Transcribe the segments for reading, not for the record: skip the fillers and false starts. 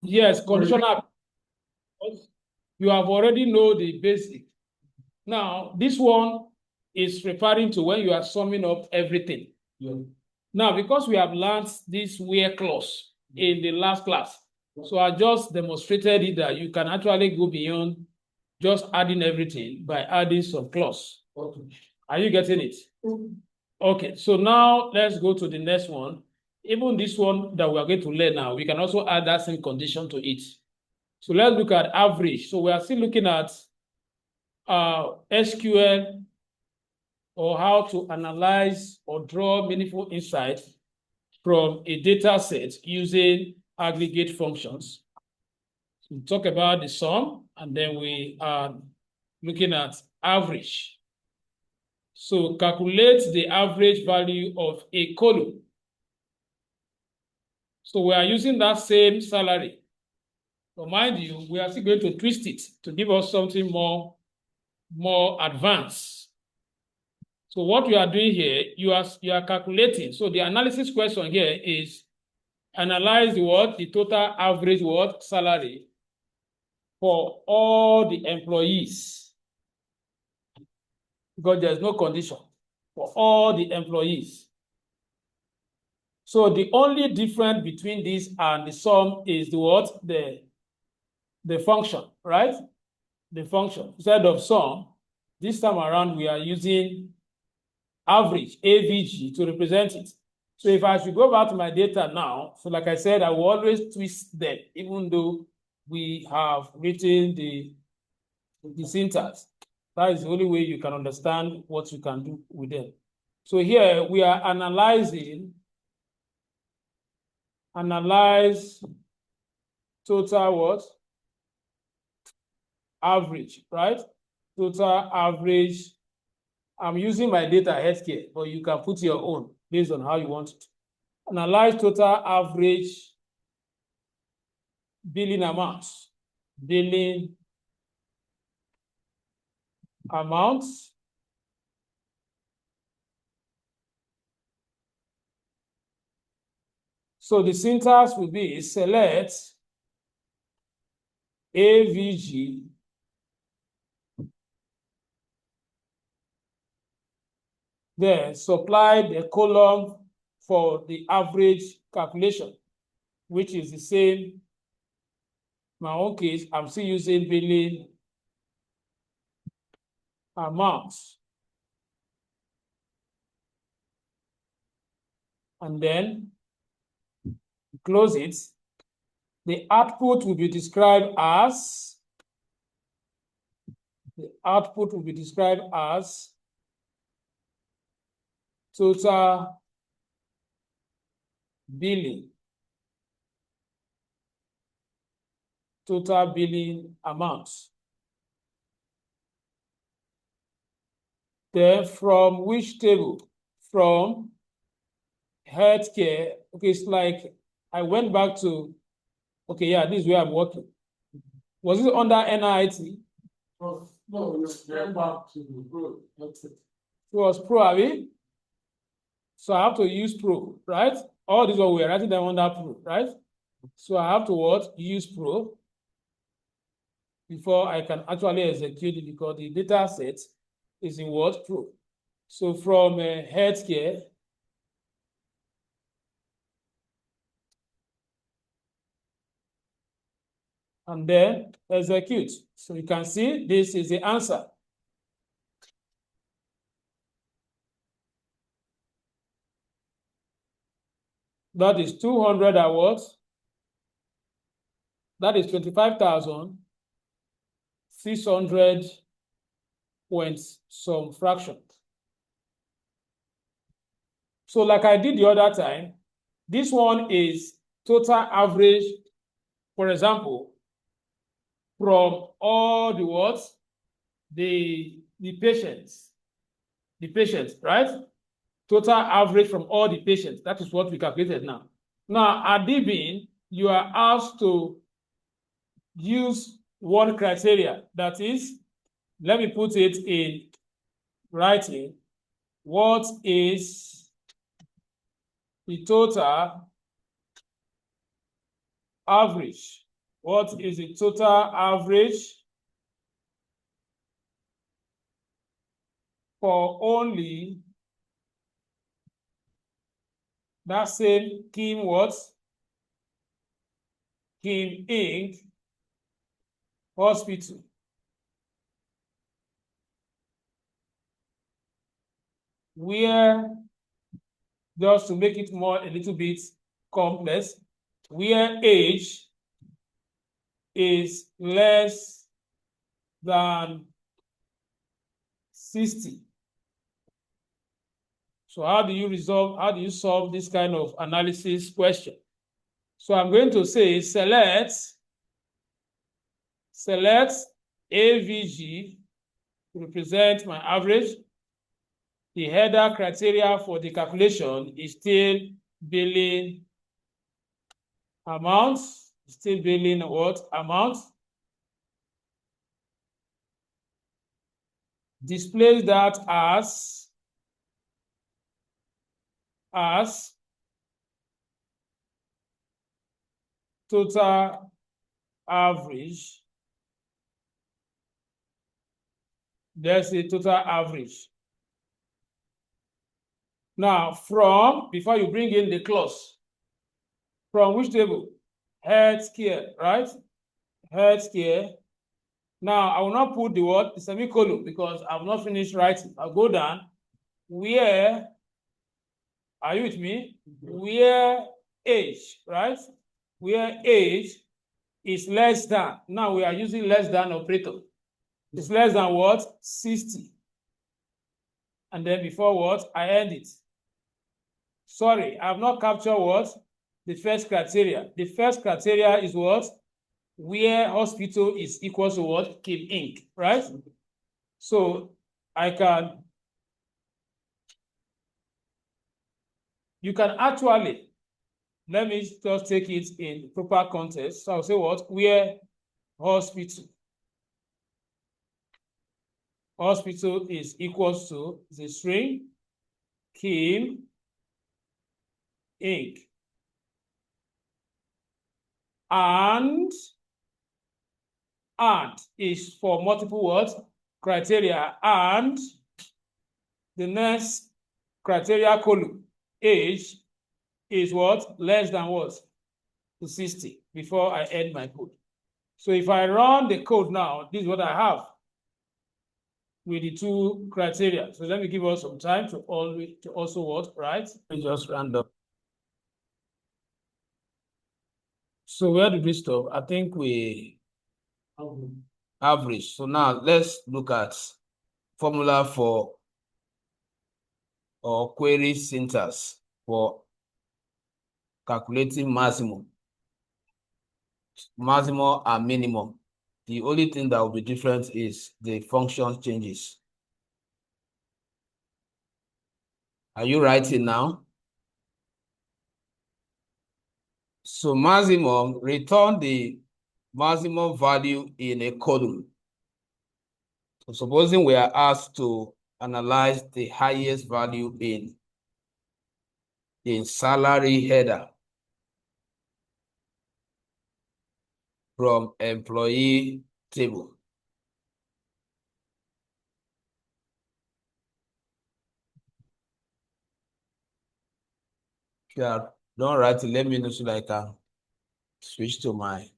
Yes, conditional. You have already know the basic. Now, this one is referring to when you are summing up everything. Yeah. Now, because we have learned this where clause in the last class, so I just demonstrated it that you can actually go beyond just adding everything by adding some clause. Okay. Are you getting it? Okay, so now let's go to the next one. Even this one that we are going to learn now, we can also add that same condition to it. So let's look at average. So we are still looking at SQL, or how to analyze or draw meaningful insight from a data set using aggregate functions. So we talk about the sum, and then we are looking at average. So calculate the average value of a column. So we are using that same salary. But mind you, we are still going to twist it to give us something more advanced. So what we are doing here, you are calculating. So the analysis question here is analyze the total average salary for all the employees, because there's no condition for all the employees. So the only difference between this and the sum is the function, right? The function. Instead of sum, this time around we are using average, AVG, to represent it. So if I should go back to my data now, so like I said, I will always twist them, even though we have written the syntax. That is the only way you can understand what you can do with them. So here we are analyze total average, right? Total average. I'm using my data healthcare, but you can put your own based on how you want it. Analyze total average billing amounts. Billing amounts. So the syntax will be select AVG then supply the column for the average calculation, which is the same. In my own case, I'm still using billing amounts. And then close it. The output will be described as total billing amounts. Then from which table? From healthcare. Okay, it's like I went back to, okay, yeah, this is where I'm working. Was it under NIT? No, went back to Pro. It was Pro, I mean? So I have to use Pro, right? All these are we're writing them under Pro, right? So I have to use Pro before I can actually execute it, because the data set is in Pro. So from healthcare, and then execute. So you can see this is the answer. That is 200 awards. That is 25,600 points, some fraction. So like I did the other time, this one is total average, for example, from all the patients, right? Total average from all the patients. That is what we calculated now. Now, at DBIN, you are asked to use one criteria. That is, let me put it in writing. What is the total average What is the total average for only that same Kim what? Kim Inc. hospital? Where, just to make it more a little bit complex, where age is less than 60. So how do you solve this kind of analysis question? So I'm going to say select AVG to represent my average. The header criteria for the calculation is still billing amount. Still billing what amount? Displays that as total average. There's a total average. Now, before you bring in the clause, from which table? Healthcare, right? Healthcare. Now, I will not put the word, the semicolon, because I have not finished writing. I'll go down. Where, are you with me? Where age, right? Where age is less than. Now, we are using less than operator. It's less than what? 60. And then before what? I end it. Sorry, I have not captured what? The first criteria. The first criteria is what? Where hospital is equal to what? Kim Inc., right? So you can actually, let me just take it in proper context. So I'll say what? Where hospital is equal to the string Kim Inc. And is for multiple words criteria, and the next criteria column, age, is what? Less than what? To 60 before I end my code. So if I run the code now, this is what I have with the two criteria. So let me give us some time to also what, right? Let me just round up. So where did we stop? I think we average. So now let's look at formula for or query syntax for calculating maximum and minimum. The only thing that will be different is the function changes. Are you writing now? So maximum, return the maximum value in a column. So supposing we are asked to analyze the highest value in salary header from employee table. Yeah, don't write it. Let me know so that I can switch to my.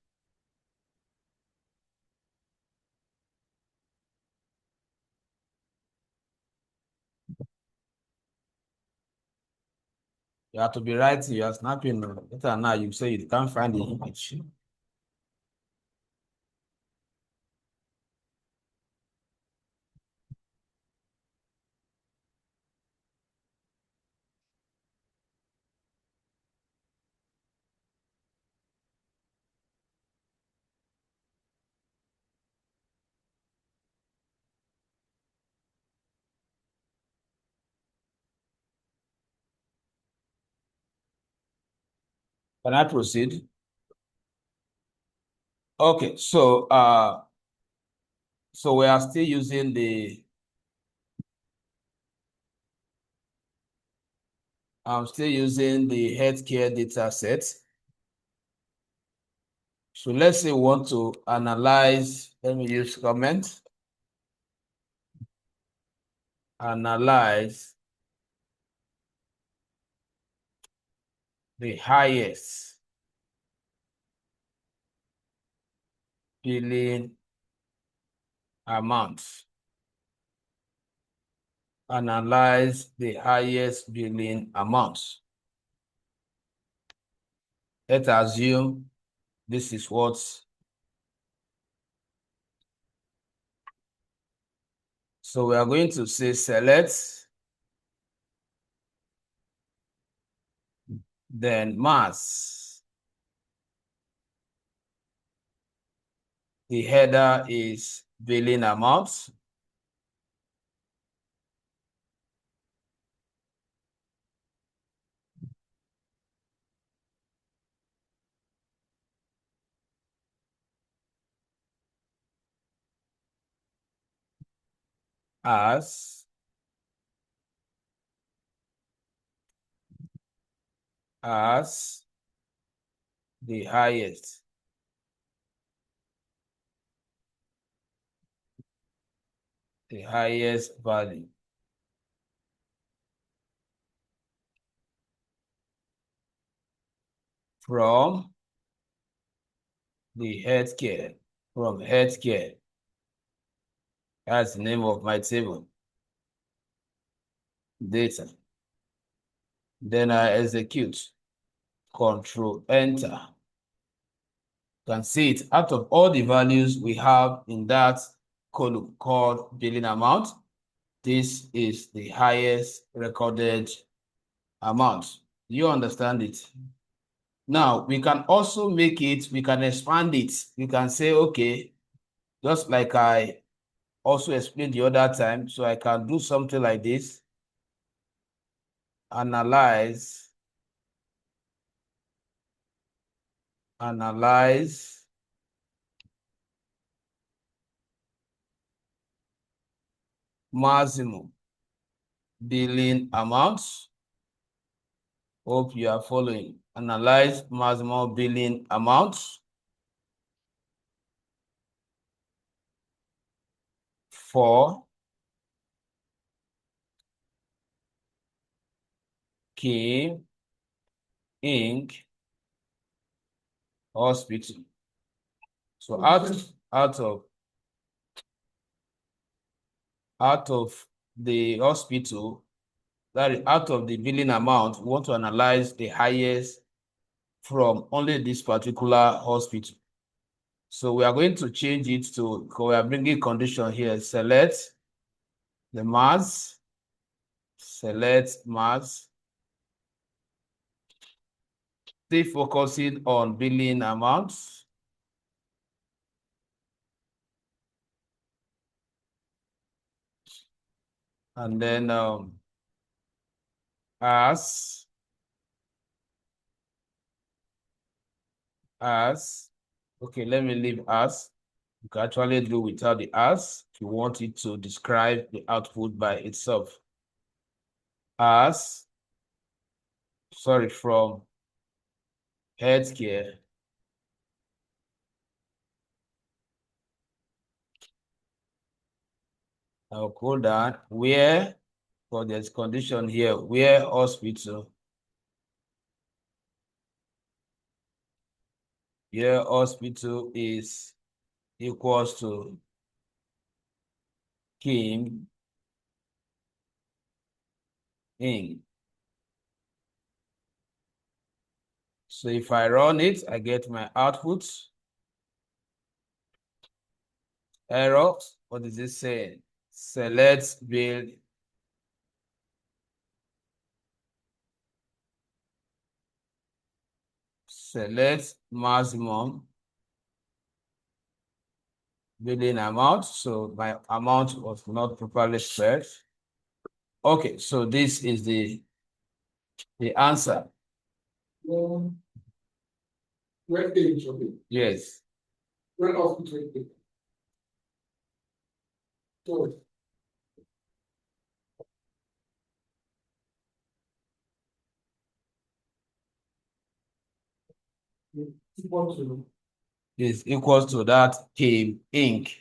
You have to be writing. You are snapping. Later now you say you can't find the image. Can I proceed? Okay, so we are still using I'm still using the healthcare data set. So let's say we want to analyze, let me use comment. Analyze the highest billing amount. Analyze the highest billing amount. Let's assume this is what. So we are going to say select, then mass. The header is billing amount. As the highest. The highest value. From the healthcare. From healthcare. That's the name of my table. Data. Then I execute. Control Enter. You can see it out of all the values we have in that column called billing amount. This is the highest recorded amount. You understand it? Now, we can also make it, we can expand it. We can say, okay, just like I also explained the other time, so I can do something like this. Analyze maximum billing amounts. Hope you are following. Analyze maximum billing amounts for Kim Inc. Hospital. So out of the hospital, that is out of the billing amount, we want to analyze the highest from only this particular hospital. So we are going to change it to, we are bringing condition here, select the mass, select mass, stay focusing on billing amounts. And then as, okay, let me leave as. You can actually do without the as if you want it to describe the output by itself. As, sorry, from healthcare. I'll go down where, for this condition here, where hospital. Here hospital is equals to Kim Inc. So if I run it, I get my output. Error, what is it saying? Select bill. Select maximum billing amount. So my amount was not properly spelled. Okay, so this is the answer. Where page of it? Yes. Where hospital page? So is equal to that came ink.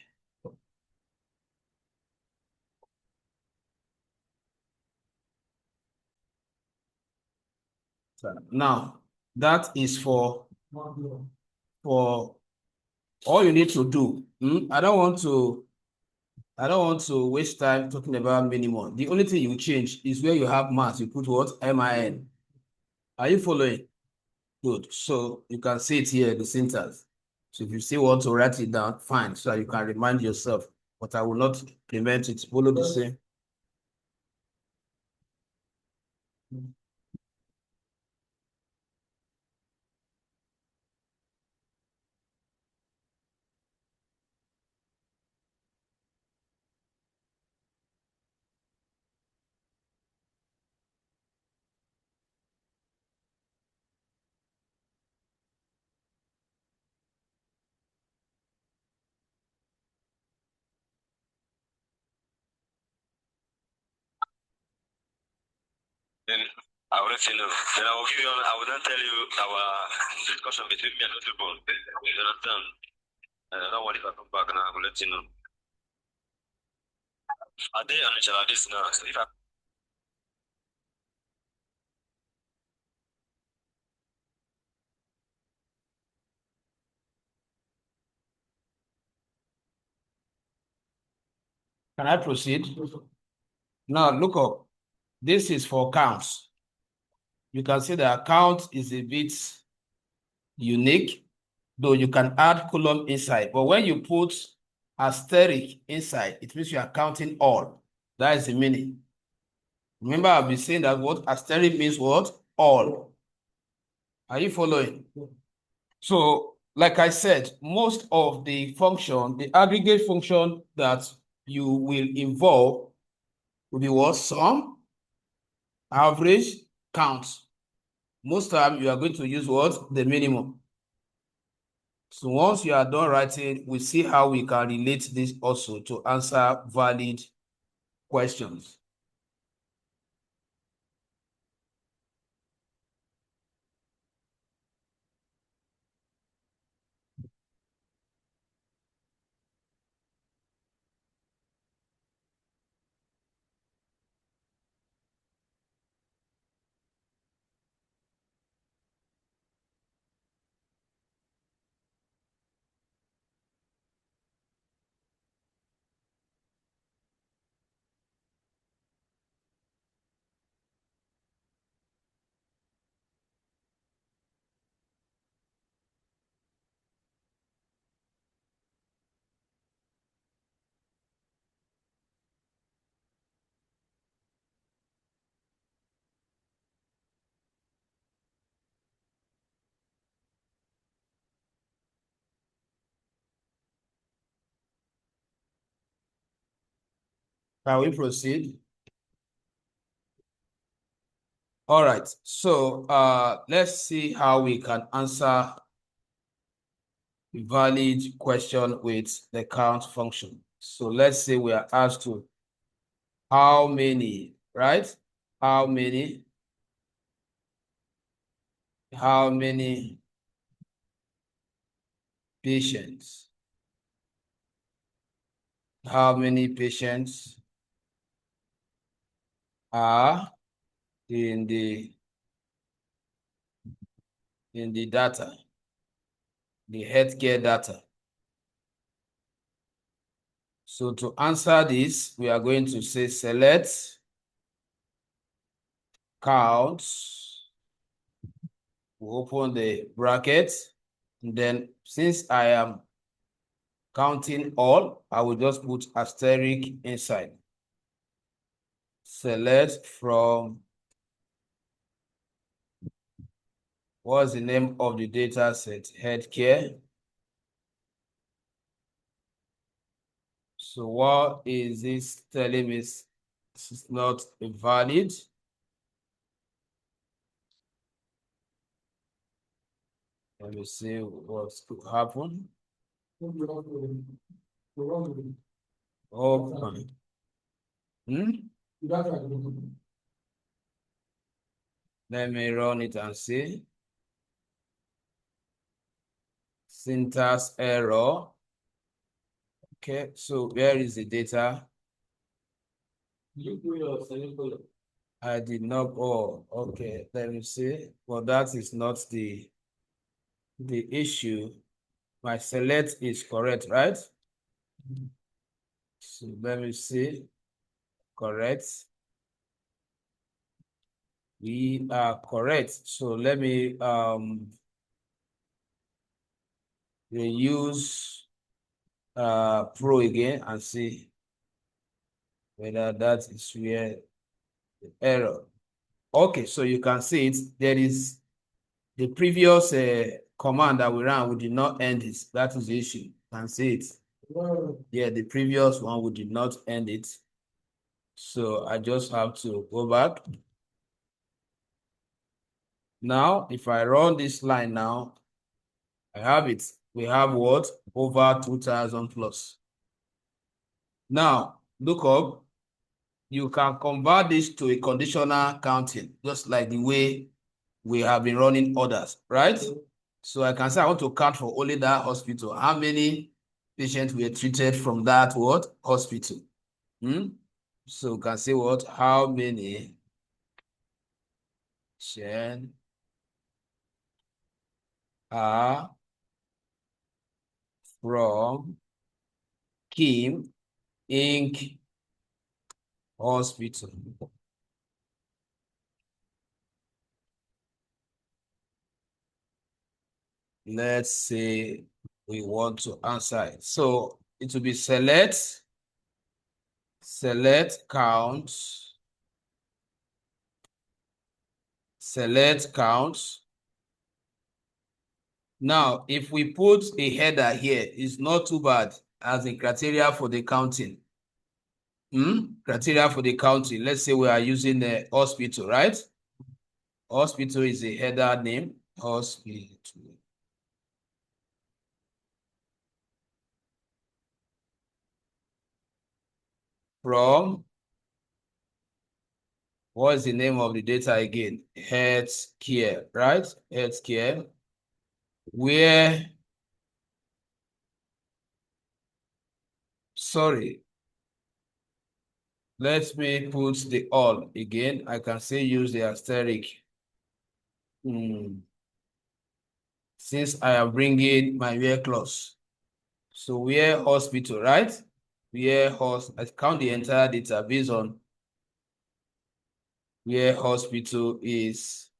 Now, that is for all you need to do. I don't want to waste time talking about minimum. The only thing you change is where you have mass, you put what? MIN. Are you following? Good. So you can see it here, the syntax. So if you still want to write it down, fine, so you can remind yourself. But I will not implement it. Follow the same. Then I will let you know. Then I will give you. I will not tell you our discussion between me and the people. You understand? And I don't want if I come back now. I will let you know. Are they on each other this now? So if I Can I proceed? Now look up. This is for counts. You can see the count is a bit unique, though you can add column inside. But when you put asterisk inside, it means you are counting all. That is the meaning. Remember, I've been saying that what asterisk means what? All. Are you following? So, like I said, most of the function, the aggregate function that you will involve will be what? Sum, average, count. Most time you are going to use what? The minimum. So once you are done writing, we see how we can relate this also to answer valid questions. Can we proceed? All right, so let's see how we can answer a valid question with the count function. So let's say we are asked to how many, right? How many patients? How many patients are in the data, the healthcare data? So to answer this, we are going to say select count. We open the bracket. And then since I am counting all, I will just put asterisk inside. Select from, what's the name of the data set? Healthcare. So what is this telling me? This is not valid. Let me see what could happen. Open. Let me run it and see. syntax error. Okay, so where is the data? I did not. Oh, okay. Let me see. Well, that is not the issue. My select is correct, right? So let me see. Correct. We are correct. So let me reuse Pro again and see whether that is where the error. Okay, so you can see it. There is the previous command that we ran, we did not end it. That is the issue. You can see it. Yeah, the previous one, we did not end it. So I just have to go back. Now, if I run this line now, I have it. We have what? Over 2,000 plus. Now, look up. You can convert this to a conditional counting, just like the way we have been running others, right? So I can say I want to count for only that hospital. How many patients were treated from that what? Hospital. So you can say what? How many patients are from Kim Inc. Hospital? Let's say we want to answer it. So it will be select count, select count. Now, if we put a header here, it's not too bad as a criteria for the counting. Criteria for the counting. Let's say we are using the hospital, right? Hospital is a header name. Hospital. From, what is the name of the data again? Health care, right? Health care. Where, sorry, let me put the all again. I can still use the asterisk. Since I am bringing my where clause. So where hospital, right? Where I count the entire data based on where hospital is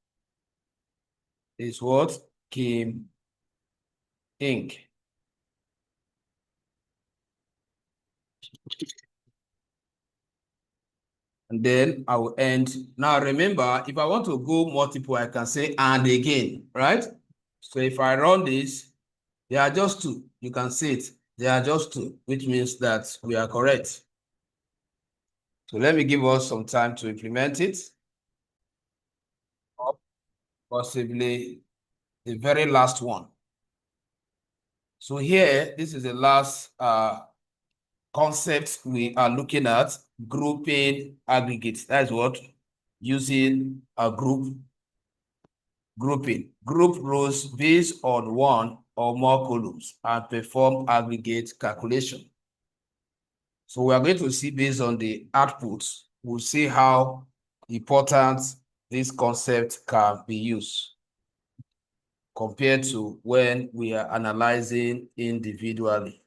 what? Kim Inc. And then I will end. Now remember, if I want to go multiple, I can say and again, right? So if I run this, there are just two. You can see it. There are just two, which means that we are correct. So let me give us some time to implement it. Possibly the very last one. So here, this is the last concept we are looking at, grouping aggregates. That's what? Using a grouping. Group rows based on one or more columns and perform aggregate calculation. So we are going to see based on the output, we'll see how important this concept can be used compared to when we are analyzing individually.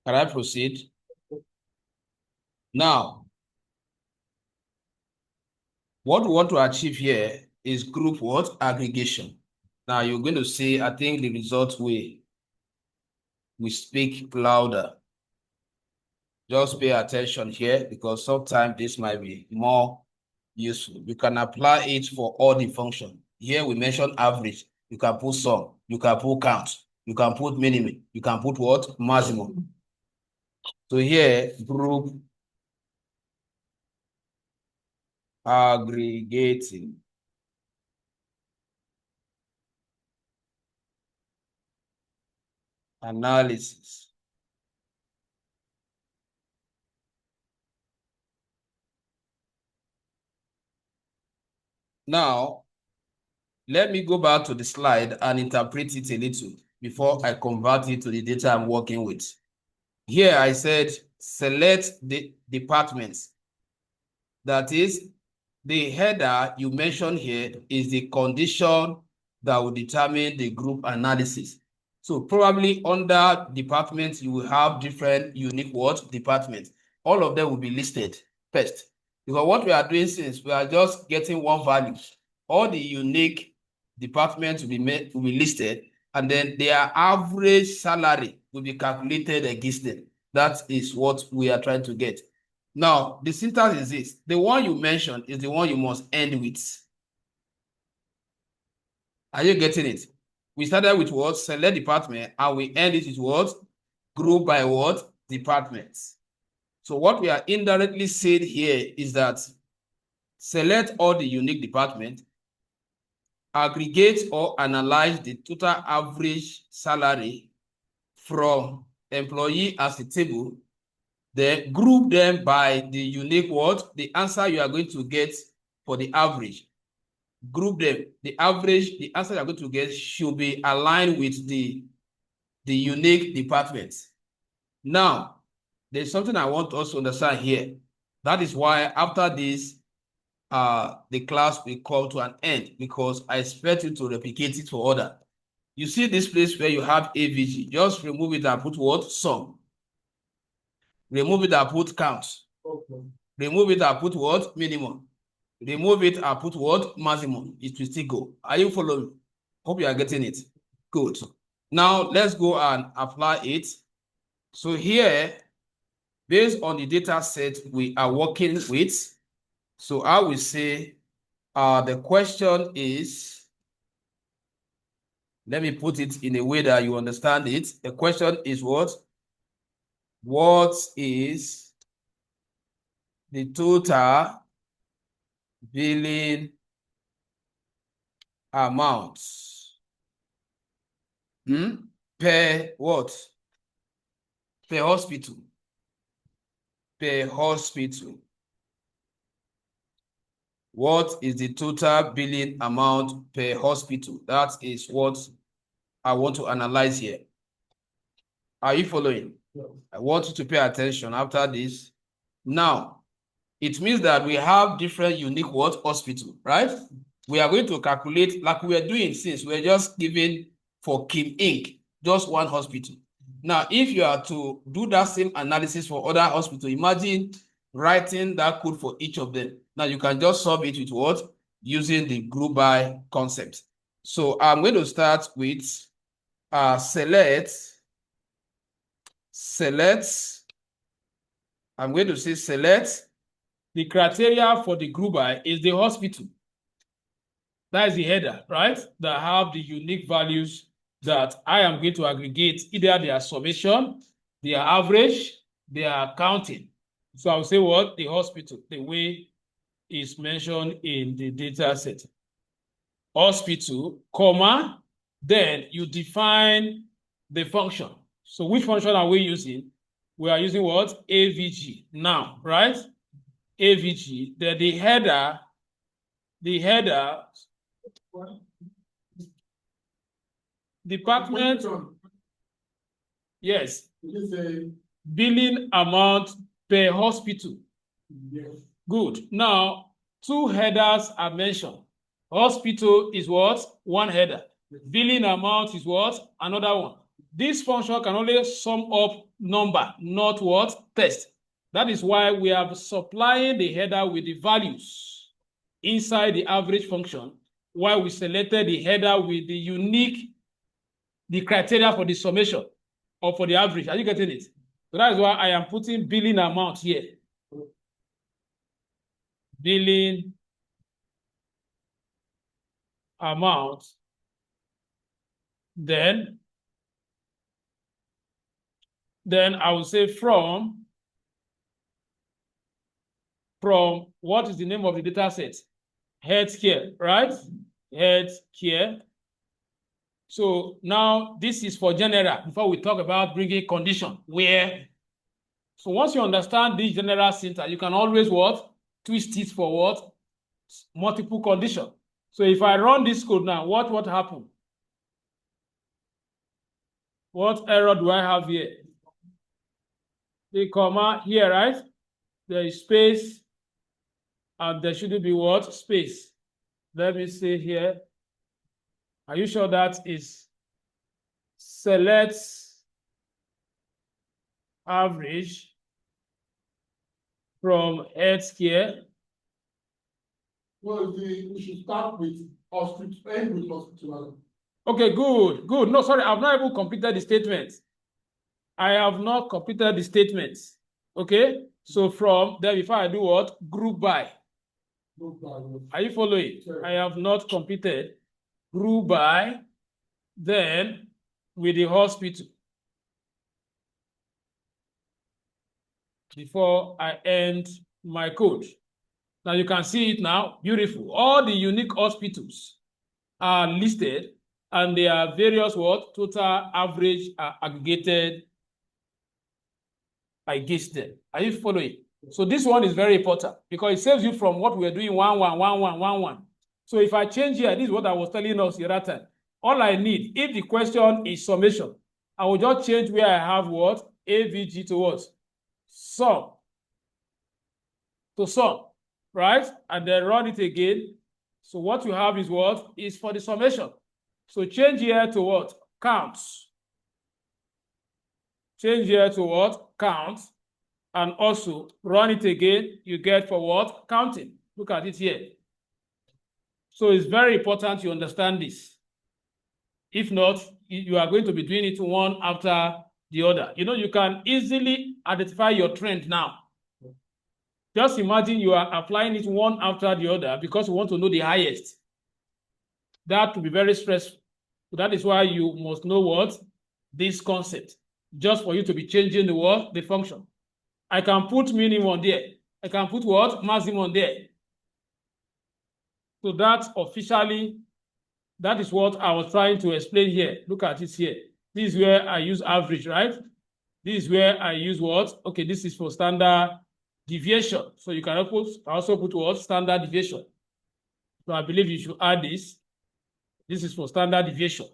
Can I proceed? Now, what we want to achieve here is group what? Aggregation. Now you're going to see, I think the results we speak louder. Just pay attention here because sometimes this might be more useful. You can apply it for all the functions. Here we mentioned average. You can put sum. You can put count. You can put minimum. You can put what? Maximum. So here, group aggregating. Analysis. Now, let me go back to the slide and interpret it a little before I convert it to the data I'm working with. Here I said, select the departments. That is, the header you mentioned here is the condition that will determine the group analysis. So probably under departments, you will have different unique words, departments. All of them will be listed first. Because what we are doing since we are just getting one value, all the unique departments will be listed, and then their average salary will be calculated against them. That is what we are trying to get. Now, the syntax is this. The one you mentioned is the one you must end with. Are you getting it? We started with what? Select department, and we end it with what? Group by what? Departments. So what we are indirectly saying here is that select all the unique departments, aggregate or analyze the total average salary from employee as a table, then group them by the unique what? The answer you are going to get for the average. Group them. The average, the answer you are going to get should be aligned with the unique departments. Now, there's something I want us to understand here. That is why after this, the class will come to an end because I expect you to replicate it for other. You see this place where you have AVG. Just remove it and put what? Sum. Remove it and put count. Okay. Remove it and put what? Minimum. Remove it and put what? Maximum. It will still go. Are you following? Hope you are getting it. Good. Now let's go and apply it. So here, based on the data set we are working with, so I will say the question is, let me put it in a way that you understand it. The question is what? What is the total billing amount per what? Per hospital. Per hospital. What is the total billing amount per hospital? That is what I want to analyze here. Are you following? Yes. I want you to pay attention after this. Now, it means that we have different unique what? Hospital, right? We are going to calculate like we are doing since we're just giving for Kim Inc. just one hospital. Now, if you are to do that same analysis for other hospitals, imagine writing that code for each of them. Now, you can just solve it with what? Using the group by concept. So I'm going to start with select. I'm going to say select. The criteria for the group by is the hospital. That is the header, right? That have the unique values that I am going to aggregate either their summation, their average, their counting. So I'll say what? The hospital, the way is mentioned in the data set. Hospital, comma, then you define the function. So which function are we using? We are using what? AVG now, right? AVG, then the header, department, yes, billing amount per hospital. Yes. Good. Now, two headers are mentioned. Hospital is what? One header. Billing amount is what? Another one. This function can only sum up number, not what? Text. That is why we are supplying the header with the values inside the average function, while we selected the header with the criteria for the summation or for the average. Are you getting it? So that is why I am putting billing amount here. Billing amount. Then I will say from what is the name of the data set? Healthcare, right? Healthcare. So now this is for general before we talk about bringing condition where. So once you understand this general syntax, you can always what? Twist it for what? Multiple condition. So if I run this code now, what happened? What error do I have here? The comma here, right? There is space, and there shouldn't be what? Space. Let me see here. Are you sure that is select average from healthcare? Well, we should start with hospital, end with hospital. Okay, good. No, sorry, I've not even completed the statement. I have not completed the statement. Okay, so from there, before I do what? Group by. Are you following? Sure. I have not completed. Group by, then with the hospital. Before I end my code. Now you can see it now. Beautiful. All the unique hospitals are listed, and there are various what? Total average are aggregated against them. Are you following? So this one is very important because it saves you from what we're doing 1 1 1 1 1 1. So if I change here, this is what I was telling us the other time. All I need, if the question is summation, I will just change where I have what? AVG to what? Sum. To sum, right? And then run it again. So what you have is what? Is for the summation. So change here to what? Counts. Change here to what? Counts. And also run it again. You get for what? Counting. Look at it here. So it's very important you understand this. If not, you are going to be doing it one after the other. You know, you can easily identify your trend now. Just imagine you are applying it one after the other because you want to know the highest. That will be very stressful. So that is why you must know what? This concept. Just for you to be changing the what? The function. I can put minimum there. I can put what? Maximum there. So that officially, that is what I was trying to explain here. Look at it here. This is where I use average, right? This is where I use what? Okay, this is for standard deviation. So you can also put what? Standard deviation. So I believe you should add this. This is for standard deviation.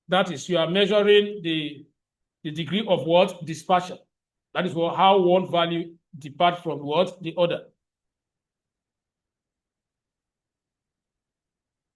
That is, you are measuring the degree of what? Dispersion. That is how one value departs from what? The other.